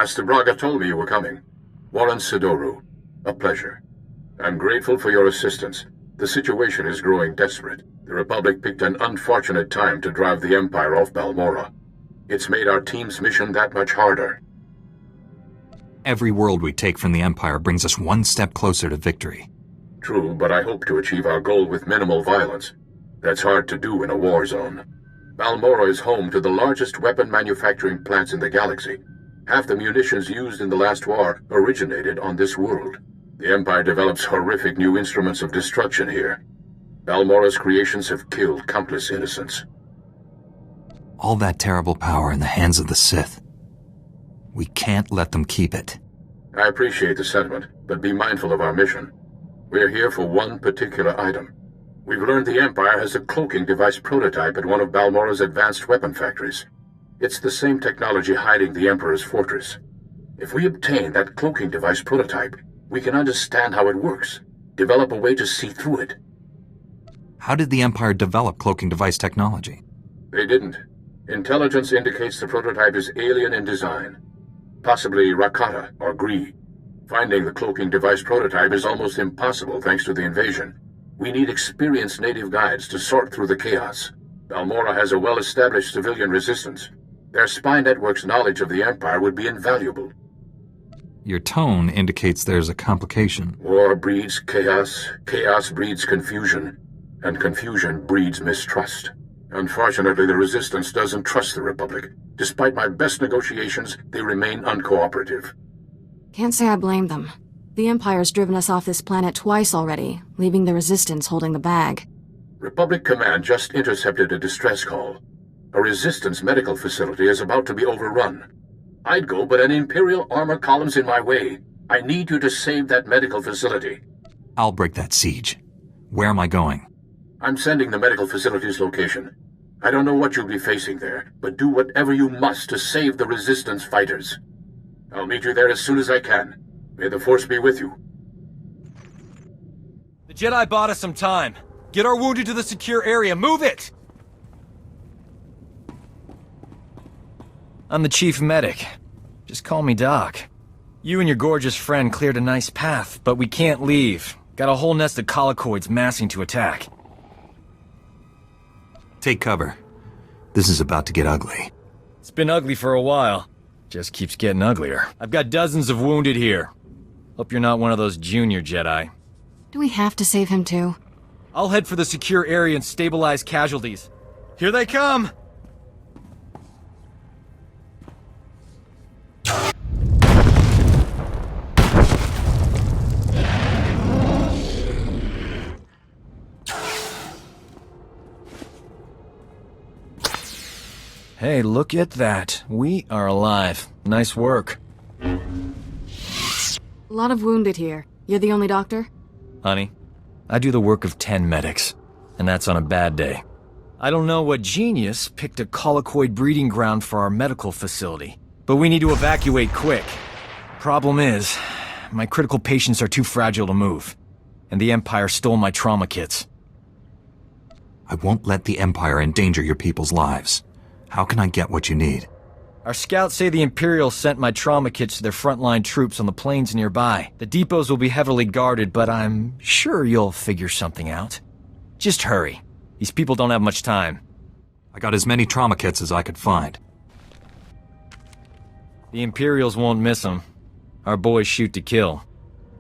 Master Braga told me you were coming. Uorren Седору. A pleasure. I'm grateful for your assistance. The situation is growing desperate. The Republic picked an unfortunate time to drive the Empire off Balmorra. It's made our team's mission that much harder. Every world we take from the Empire brings us one step closer to victory. True, but I hope to achieve our goal with minimal violence. That's hard to do in a war zone. Balmorra is home to the largest weapon manufacturing plants in the galaxy. Half the munitions used in the last war originated on this world. The Empire develops horrific new instruments of destruction here. Balmorra's creations have killed countless innocents. All that terrible power in the hands of the Sith. We can't let them keep it. I appreciate the sentiment, but be mindful of our mission. We're here for one particular item. We've learned the Empire has a cloaking device prototype at one of Balmorra's advanced weapon factories. It's the same technology hiding the Emperor's fortress. If we obtain that cloaking device prototype, we can understand how it works, develop a way to see through it. How did the Empire develop cloaking device technology? They didn't. Intelligence indicates the prototype is alien in design. Possibly Rakata or Gree. Finding the cloaking device prototype is almost impossible thanks to the invasion. We need experienced native guides to sort through the chaos. Balmorra has a well-established civilian resistance. Their spy network's knowledge of the Empire would be invaluable. Your tone indicates there's a complication. War breeds chaos, chaos breeds confusion, and confusion breeds mistrust. Unfortunately, the Resistance doesn't trust the Republic. Despite my best negotiations, they remain uncooperative. Can't say I blame them. The Empire's driven us off this planet twice already, leaving the Resistance holding the bag. Republic Command just intercepted a distress call. A Resistance medical facility is about to be overrun. I'd go, but an Imperial armor column's in my way. I need you to save that medical facility. I'll break that siege. Where am I going? I'm sending the medical facility's location. I don't know what you'll be facing there, but do whatever you must to save the Resistance fighters. I'll meet you there as soon as I can. May the Force be with you. The Jedi bought us some time. Get our wounded to the secure area. Move it! I'm the chief medic. Just call me Doc. You and your gorgeous friend cleared a nice path, but we can't leave. Got a whole nest of collocoids massing to attack. Take cover. This is about to get ugly. It's been ugly for a while. Just keeps getting uglier. I've got dozens of wounded here. Hope you're not one of those junior Jedi. Do we have to save him too? I'll head for the secure area and stabilize casualties. Here they come! Hey, look at that. We are alive. Nice work. A lot of wounded here. You're the only doctor? Honey, I do the work of 10 medics, and that's on a bad day. I don't know what genius picked a collocoid breeding ground for our medical facility, but we need to evacuate quick. Problem is, my critical patients are too fragile to move, and the Empire stole my trauma kits. I won't let the Empire endanger your people's lives. How can I get what you need? Our scouts say the Imperials sent my trauma kits to their frontline troops on the plains nearby. The depots will be heavily guarded, but I'm sure you'll figure something out. Just hurry. These people don't have much time. I got as many trauma kits as I could find. The Imperials won't miss them. Our boys shoot to kill.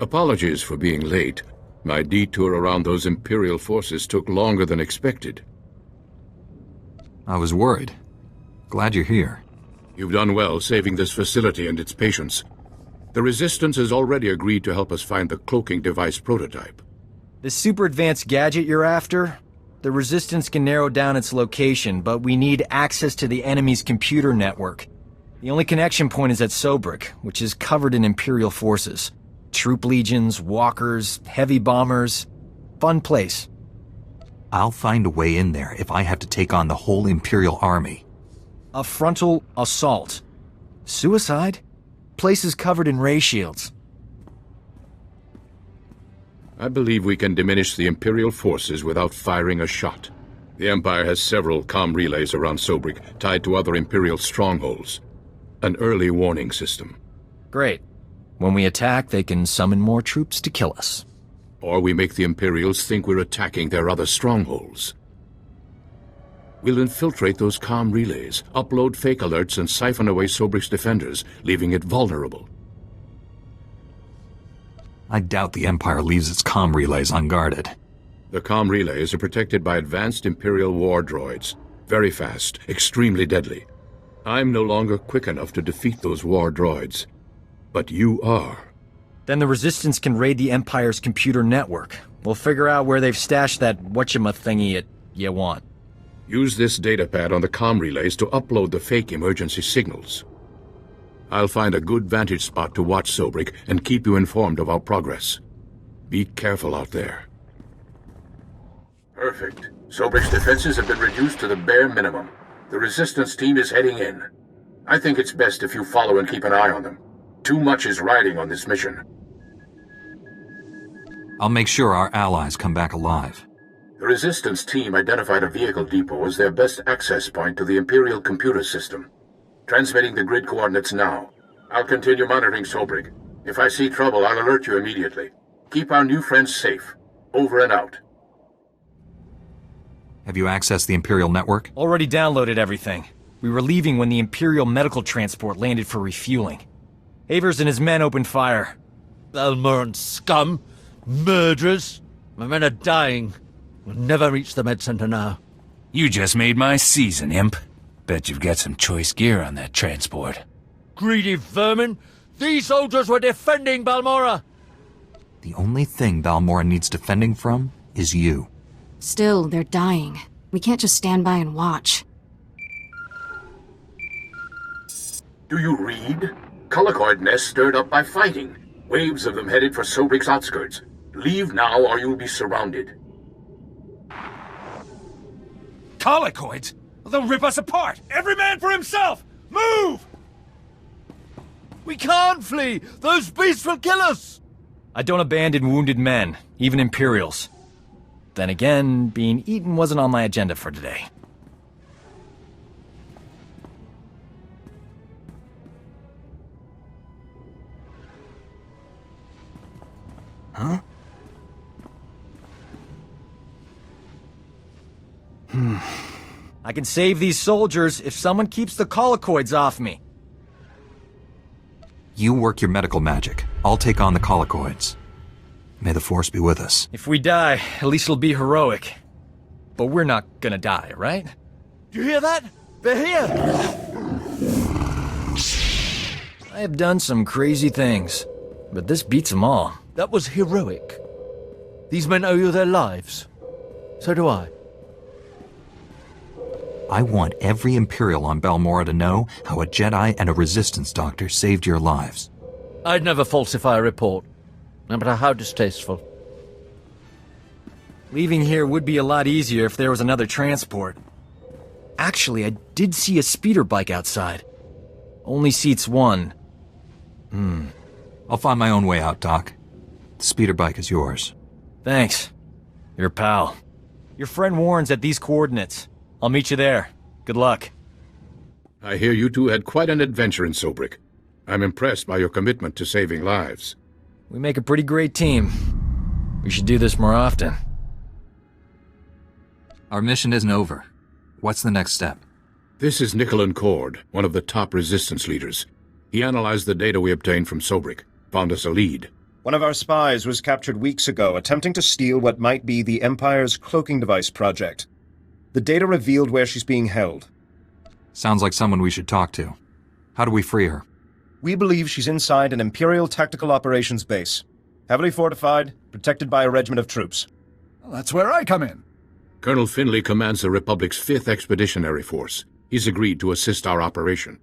Apologies for being late. My detour around those Imperial forces took longer than expected. I was worried. Glad you're here. You've done well saving this facility and its patients. The Resistance has already agreed to help us find the cloaking device prototype. The super advanced gadget you're after? The Resistance can narrow down its location, but we need access to the enemy's computer network. The only connection point is at Sobrik, which is covered in Imperial forces. Troop legions, walkers, heavy bombers. Fun place. I'll find a way in there if I have to take on the whole Imperial army. A frontal assault. Suicide? Place is covered in ray shields. I believe we can diminish the Imperial forces without firing a shot. The Empire has several comm relays around Sobrik tied to other Imperial strongholds. An early warning system. Great. When we attack, they can summon more troops to kill us. Or we make the Imperials think we're attacking their other strongholds. We'll infiltrate those comm relays, upload fake alerts, and siphon away Sobrick's defenders, leaving it vulnerable. I doubt the Empire leaves its comm relays unguarded. The comm relays are protected by advanced Imperial war droids. Very fast, extremely deadly. I'm no longer quick enough to defeat those war droids. But you are. Then the Resistance can raid the Empire's computer network. We'll figure out where they've stashed that whatchamacthingy you want. Use this datapad on the comm relays to upload the fake emergency signals. I'll find a good vantage spot to watch Sobrick and keep you informed of our progress. Be careful out there. Perfect. Sobrick's defenses have been reduced to the bare minimum. The Resistance team is heading in. I think it's best if you follow and keep an eye on them. Too much is riding on this mission. I'll make sure our allies come back alive. The Resistance team identified a vehicle depot as their best access point to the Imperial computer system. Transmitting the grid coordinates now. I'll continue monitoring Sobrick. If I see trouble, I'll alert you immediately. Keep our new friends safe. Over and out. Have you accessed the Imperial network? Already downloaded everything. We were leaving when the Imperial medical transport landed for refueling. Avers and his men opened fire. Balmorran scum! Murderers! My men are dying. We'll never reach the med center now. You just made my season, imp. Bet you've got some choice gear on that transport. Greedy vermin! These soldiers were defending Balmorra! The only thing Balmorra needs defending from is you. Still, they're dying. We can't just stand by and watch. Do you read? Colicoid nests stirred up by fighting. Waves of them headed for Sobrick's outskirts. Leave now or you'll be surrounded. Colicoids? They'll rip us apart! Every man for himself! Move! We can't flee! Those beasts will kill us! I don't abandon wounded men, even Imperials. Then again, being eaten wasn't on my agenda for today. Huh? I can save these soldiers if someone keeps the colicoids off me. You work your medical magic. I'll take on the colicoids. May the Force be with us. If we die, at least it'll be heroic. But we're not gonna die, right? Do you hear that? They're here! I have done some crazy things, but this beats them all. That was heroic. These men owe you their lives. So do I. I want every Imperial on Balmorra to know how a Jedi and a Resistance doctor saved your lives. I'd never falsify a report, no matter how distasteful. Leaving here would be a lot easier if there was another transport. Actually, I did see a speeder bike outside. Only seats one. I'll find my own way out, Doc. The speeder bike is yours. Thanks. Your pal. Your friend Warren's at these coordinates. I'll meet you there. Good luck. I hear you two had quite an adventure in Sobrick. I'm impressed by your commitment to saving lives. We make a pretty great team. We should do this more often. Our mission isn't over. What's the next step? This is Nicholan Cord, one of the top Resistance leaders. He analyzed the data we obtained from Sobrick, found us a lead. One of our spies was captured weeks ago, attempting to steal what might be the Empire's cloaking device project. The data revealed where she's being held. Sounds like someone we should talk to. How do we free her? We believe she's inside an Imperial tactical operations base. Heavily fortified, protected by a regiment of troops. Well, that's where I come in. Colonel Finley commands the Republic's 5th Expeditionary Force. He's agreed to assist our operation.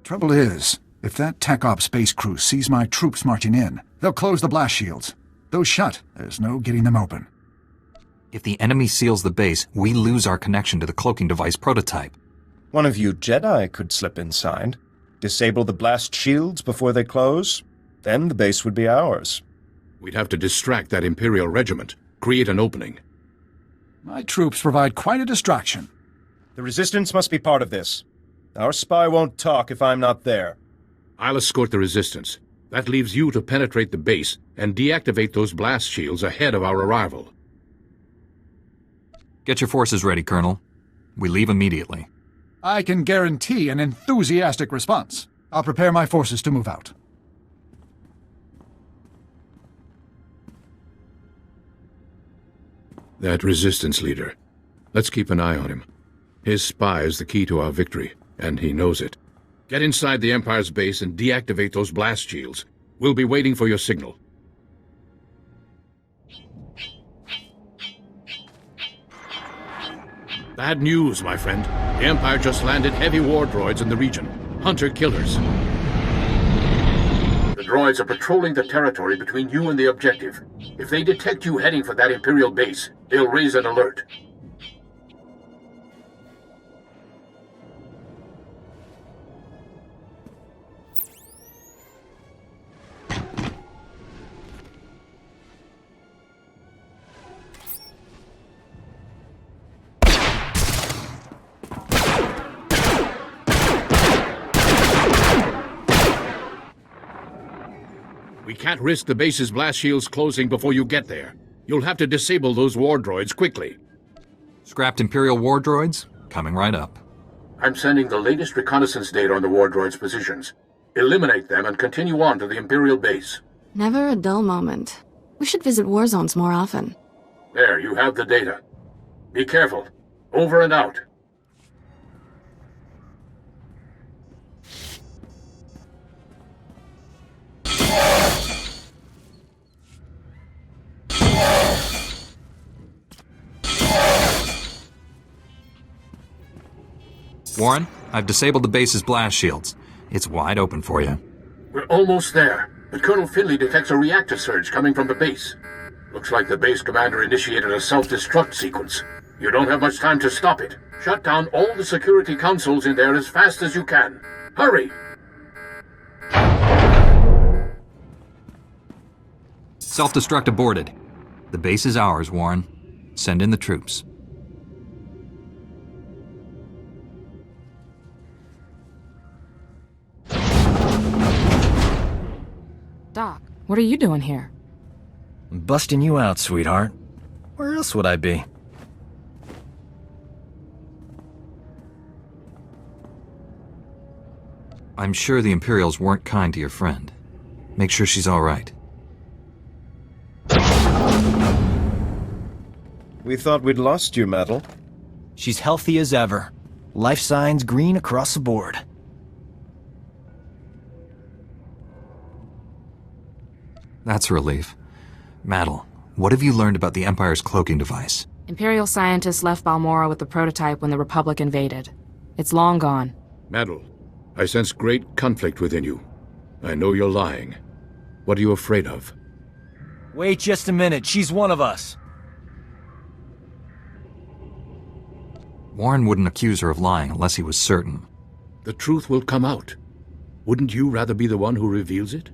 Trouble is, if that Tech Op space crew sees my troops marching in, they'll close the blast shields. Those shut, there's no getting them open. If the enemy seals the base, we lose our connection to the cloaking device prototype. One of you Jedi could slip inside, disable the blast shields before they close, then the base would be ours. We'd have to distract that Imperial regiment, create an opening. My troops provide quite a distraction. The Resistance must be part of this. Our spy won't talk if I'm not there. I'll escort the resistance. That leaves you to penetrate the base and deactivate those blast shields ahead of our arrival. Get your forces ready, Colonel. We leave immediately. I can guarantee an enthusiastic response. I'll prepare my forces to move out. That resistance leader. Let's keep an eye on him. His spy is the key to our victory, and he knows it. Get inside the Empire's base and deactivate those blast shields. We'll be waiting for your signal. Bad news, my friend. The Empire just landed heavy war droids in the region. Hunter-killers. The droids are patrolling the territory between you and the objective. If they detect you heading for that Imperial base, they'll raise an alert. We can't risk the base's blast shields closing before you get there. You'll have to disable those war droids quickly. Scrapped Imperial war droids? Coming right up. I'm sending the latest reconnaissance data on the war droids' positions. Eliminate them and continue on to the Imperial base. Never a dull moment. We should visit war zones more often. There, you have the data. Be careful. Over and out. Warren, I've disabled the base's blast shields. It's wide open for you. We're almost there, but Colonel Finley detects a reactor surge coming from the base. Looks like the base commander initiated a self-destruct sequence. You don't have much time to stop it. Shut down all the security consoles in there as fast as you can. Hurry! Self-destruct aborted. The base is ours, Warren. Send in the troops. Doc, what are you doing here? I'm busting you out, sweetheart. Where else would I be? I'm sure the Imperials weren't kind to your friend. Make sure she's all right. We thought we'd lost you, Metal. She's healthy as ever. Life signs green across the board. That's a relief. Maddle, what have you learned about the Empire's cloaking device? Imperial scientists left Balmorra with the prototype when the Republic invaded. It's long gone. Maddle, I sense great conflict within you. I know you're lying. What are you afraid of? Wait just a minute, she's one of us. Warren wouldn't accuse her of lying unless he was certain. The truth will come out. Wouldn't you rather be the one who reveals it?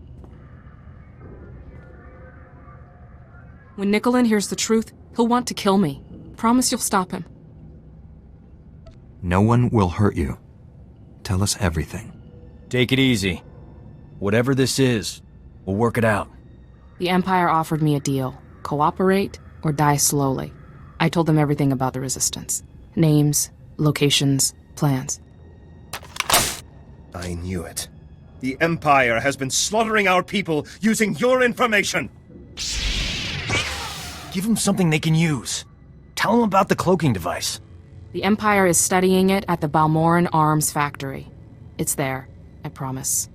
When Nicolin hears the truth, he'll want to kill me. Promise you'll stop him. No one will hurt you. Tell us everything. Take it easy. Whatever this is, we'll work it out. The Empire offered me a deal. Cooperate or die slowly. I told them everything about the Resistance. Names, locations, plans. I knew it. The Empire has been slaughtering our people using your information! Give them something they can use. Tell them about the cloaking device. The Empire is studying it at the Balmorran Arms Factory. It's there, I promise.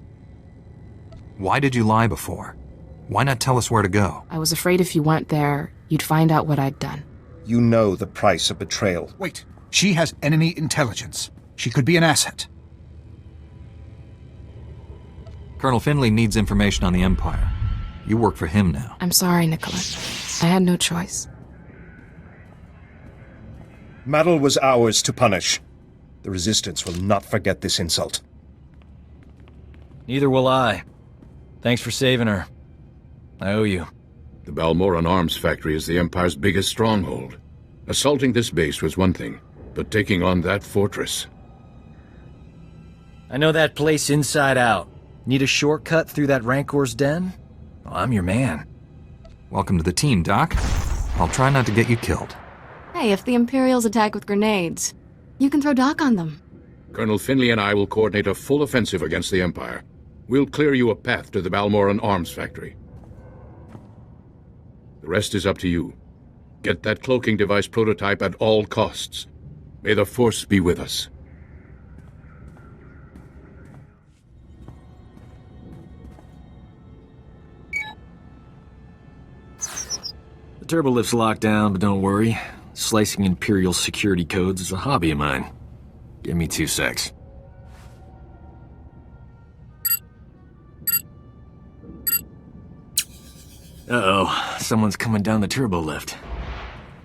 Why did you lie before? Why not tell us where to go? I was afraid if you went there, you'd find out what I'd done. You know the price of betrayal. Wait. She has enemy intelligence. She could be an asset. Colonel Finley needs information on the Empire. You work for him now. I'm sorry, Nicolin. I had no choice. Maddle was ours to punish. The Resistance will not forget this insult. Neither will I. Thanks for saving her. I owe you. The Balmorran Arms Factory is the Empire's biggest stronghold. Assaulting this base was one thing, but taking on that fortress... I know that place inside out. Need a shortcut through that Rancor's den? Well, I'm your man. Welcome to the team, Doc. I'll try not to get you killed. Hey, if the Imperials attack with grenades, you can throw Doc on them. Colonel Finley and I will coordinate a full offensive against the Empire. We'll clear you a path to the Balmorran arms factory. The rest is up to you. Get that cloaking device prototype at all costs. May the Force be with us. The turbolift's locked down, but don't worry. Slicing Imperial security codes is a hobby of mine. Give me 2 secs. Uh-oh, someone's coming down the turbo lift.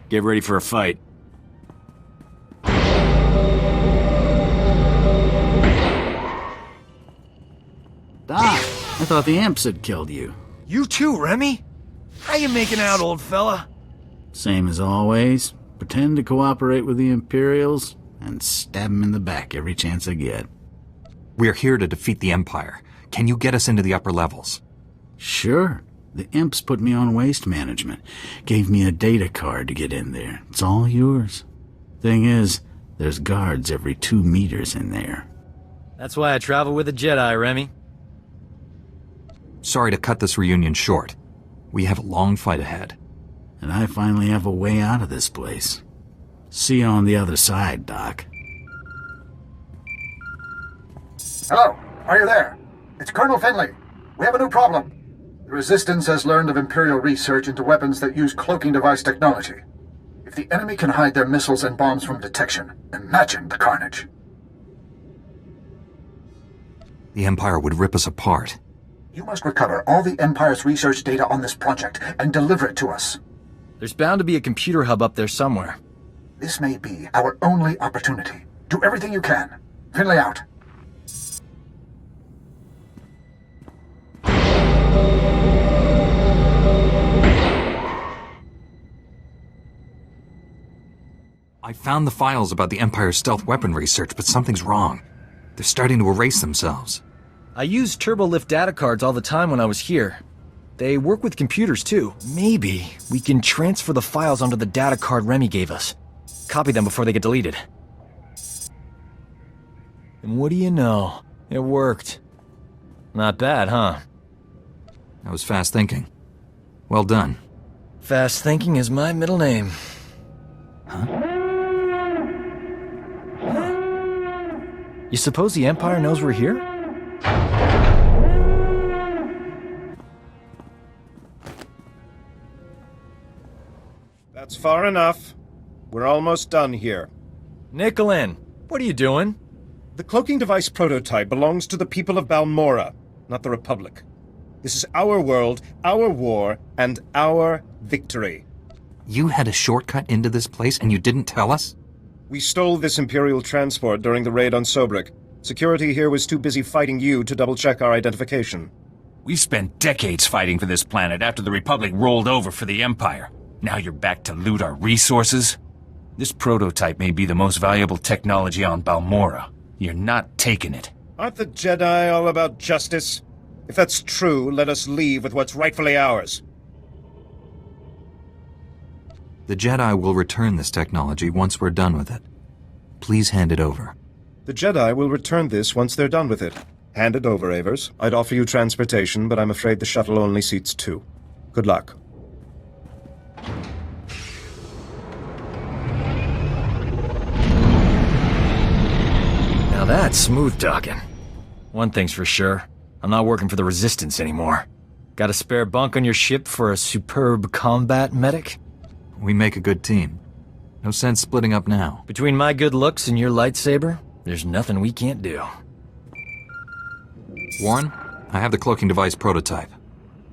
Get ready for a fight. Doc, I thought the imps had killed you. You too, Remy? How you making out, old fella? Same as always. Pretend to cooperate with the Imperials and stab them in the back every chance I get. We're here to defeat the Empire. Can you get us into the upper levels? Sure. The imps put me on waste management. Gave me a data card to get in there. It's all yours. Thing is, there's guards every 2 meters in there. That's why I travel with a Jedi, Remy. Sorry to cut this reunion short. We have a long fight ahead. And I finally have a way out of this place. See you on the other side, Doc. Hello, are you there? It's Colonel Finley. We have a new problem. The Resistance has learned of Imperial research into weapons that use cloaking device technology. If the enemy can hide their missiles and bombs from detection, imagine the carnage. The Empire would rip us apart. You must recover all the Empire's research data on this project and deliver it to us. There's bound to be a computer hub up there somewhere. This may be our only opportunity. Do everything you can. Finley out. I found the files about the Empire's stealth weapon research, but something's wrong. They're starting to erase themselves. I use turbolift data cards all the time when I was here. They work with computers too. Maybe we can transfer the files onto the data card Remy gave us. Copy them before they get deleted. And what do you know? It worked. Not bad, huh? That was fast thinking. Well done. Fast thinking is my middle name. Huh? You suppose the Empire knows we're here? That's far enough. We're almost done here. Nicholin, what are you doing? The cloaking device prototype belongs to the people of Balmorra, not the Republic. This is our world, our war, and our victory. You had a shortcut into this place and you didn't tell us? We stole this Imperial transport during the raid on Sobrik. Security here was too busy fighting you to double-check our identification. We've spent decades fighting for this planet after the Republic rolled over for the Empire. Now you're back to loot our resources? This prototype may be the most valuable technology on Balmorra. You're not taking it. Aren't the Jedi all about justice? If that's true, let us leave with what's rightfully ours. The Jedi will return this technology once we're done with it. Please hand it over. The Jedi will return this once they're done with it. Hand it over, Avers. I'd offer you transportation, but I'm afraid the shuttle only seats 2. Good luck. Now that's smooth talking. One thing's for sure, I'm not working for the Resistance anymore. Got a spare bunk on your ship for a superb combat medic? We make a good team. No sense splitting up now. Between my good looks and your lightsaber, there's nothing we can't do. Warren, I have the cloaking device prototype.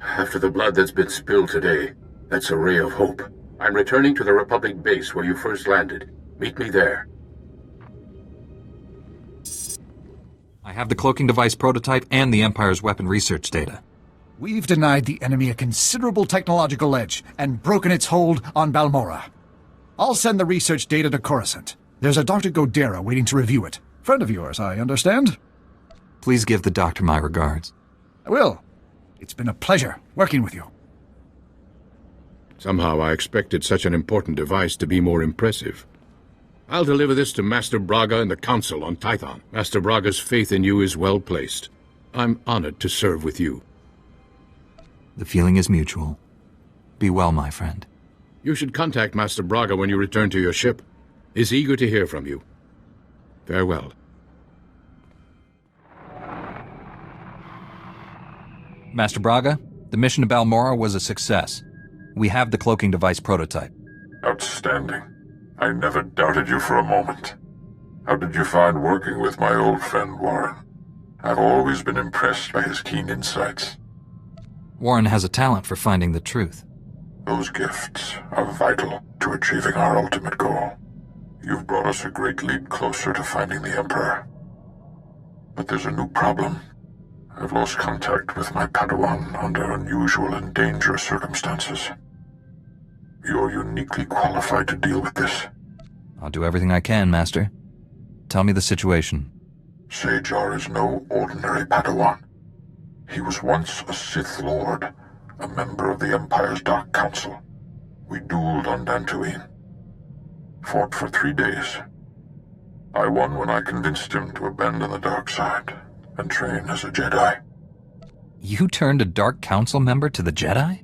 After the blood that's been spilled today, that's a ray of hope. I'm returning to the Republic base where you first landed. Meet me there. I have the cloaking device prototype and the Empire's weapon research data. We've denied the enemy a considerable technological edge and broken its hold on Balmorra. I'll send the research data to Coruscant. There's a Dr. Godera waiting to review it. Friend of yours, I understand? Please give the doctor my regards. I will. It's been a pleasure working with you. Somehow I expected such an important device to be more impressive. I'll deliver this to Master Braga and the Council on Tython. Master Braga's faith in you is well placed. I'm honored to serve with you. The feeling is mutual. Be well, my friend. You should contact Master Braga when you return to your ship. He's eager to hear from you. Farewell. Master Braga, the mission to Balmorra was a success. We have the cloaking device prototype. Outstanding. I never doubted you for a moment. How did you find working with my old friend Uorren? I've always been impressed by his keen insights. Uorren has a talent for finding the truth. Those gifts are vital to achieving our ultimate goal. You've brought us a great leap closer to finding the Emperor. But there's a new problem. I've lost contact with my Padawan under unusual and dangerous circumstances. You're uniquely qualified to deal with this. I'll do everything I can, Master. Tell me the situation. SWTOR is no ordinary Padawan. He was once a Sith Lord, a member of the Empire's Dark Council. We dueled on Dantooine. Fought for 3 days. I won when I convinced him to abandon the dark side and train as a Jedi. You turned a Dark Council member to the Jedi?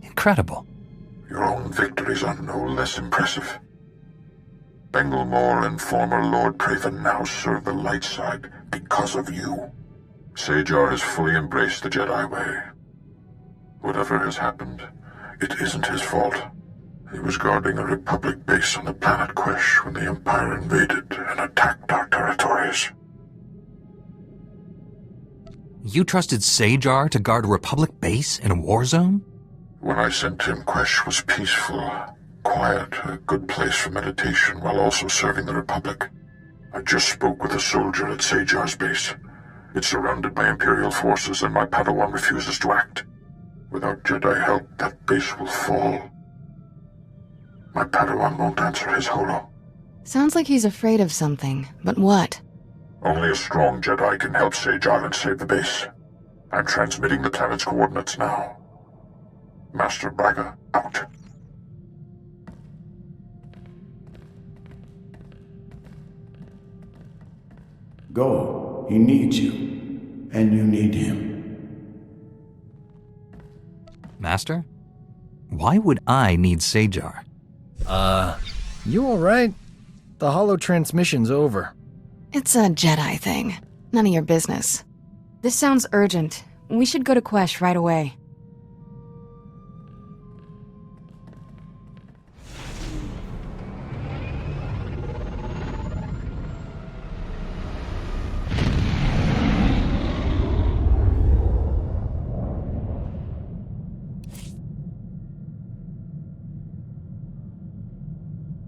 Incredible. Your own victories are no less impressive. Balmorre and former Lord Praven now serve the light side because of you. SWTOR has fully embraced the Jedi way. Whatever has happened, it isn't his fault. He was guarding a Republic base on the planet Quesh when the Empire invaded and attacked our territories. You trusted SWTOR to guard a Republic base in a war zone? When I sent him, Quesh was peaceful, quiet, a good place for meditation while also serving the Republic. I just spoke with a soldier at SWTOR's base. It's surrounded by Imperial forces and my Padawan refuses to act. Without Jedi help, that base will fall. My Padawan won't answer his holo. Sounds like he's afraid of something, but what? Only a strong Jedi can help SWTOR and save the base. I'm transmitting the planet's coordinates now. Master Braga, out. Go. He needs you. And you need him. Master? Why would I need SWTOR? You alright? The holo transmission's over. It's a Jedi thing. None of your business. This sounds urgent. We should go to Quesh right away.